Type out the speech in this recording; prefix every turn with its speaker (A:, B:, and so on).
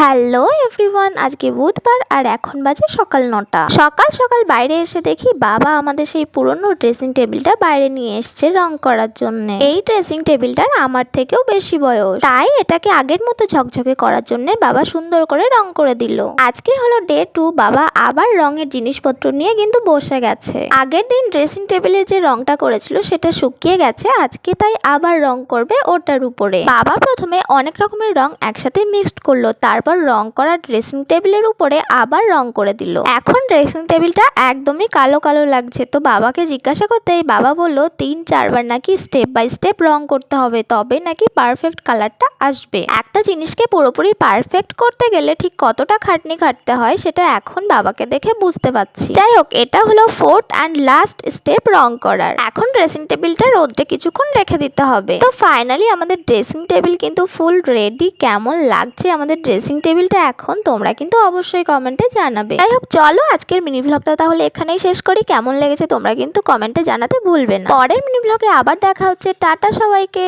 A: Hello everyone, আজকে বুধবার আর এখন বাজে সকাল 9টা। সকাল সকাল বাইরে এসে দেখি বাবা আমাদের সেই পুরনো ড্রেসিং টেবিলটা বাইরে নিয়ে এসছে রং করার জন্য। এই ড্রেসিং টেবিলটার আমার থেকেও বেশি বয়স, তাই এটাকে আগের মতো ঝকঝকে করার জন্য বাবা সুন্দর করে রং করে দিল। আজকে হলো ডে 2, বাবা আবার রঙের জিনিসপত্র নিয়ে কিন্তু বসে গেছে। আগের দিন ড্রেসিং টেবিলের যে রংটা করেছিল সেটা শুকিয়ে গেছে, আজকে তাই আবার রং করবে ওটার উপরে। বাবা প্রথমে অনেক রকমের রং একসাথে মিক্সড করলো, তারপর রং করা ড্রেসিং টেবিলের উপরে আবার রং করে দিল। এখন ড্রেসিং টেবিলটা একদমই কালো কালো লাগছে, তো বাবাকে জিজ্ঞাসা করতেই বাবা বলল 3-4 বার নাকি স্টেপ বাই স্টেপ রং করতে হবে, তবে নাকি পারফেক্ট কালারটা আসবে। একটা জিনিসকে পুরোপুরি পারফেক্ট করতে গেলে ঠিক কতটা খাটনি খাটতে হয় সেটা এখন বাবাকে দেখে বুঝতে পারছি। যাই হোক, এটা হলো 4th অ্যান্ড লাস্ট স্টেপ রং করার। এখন ড্রেসিং টেবিলটা রোদ্রে কিছুক্ষণ রেখে দিতে হবে। তো ফাইনালি আমাদের ড্রেসিং টেবিল কিন্তু ফুল রেডি। কেমন লাগছে আমাদের ড্রেসিং টেবিলটা এখন তোমরা কিন্তু অবশ্যই কমেন্টে জানাবে। যাই হোক, চলো আজকের মিনি ব্লগটা তাহলে এখানেই শেষ করি। কেমন লেগেছে তোমরা কিন্তু কমেন্টে জানাতে ভুলবে না। পরের মিনি ব্লগে আবার দেখা হচ্ছে। টাটা সবাইকে।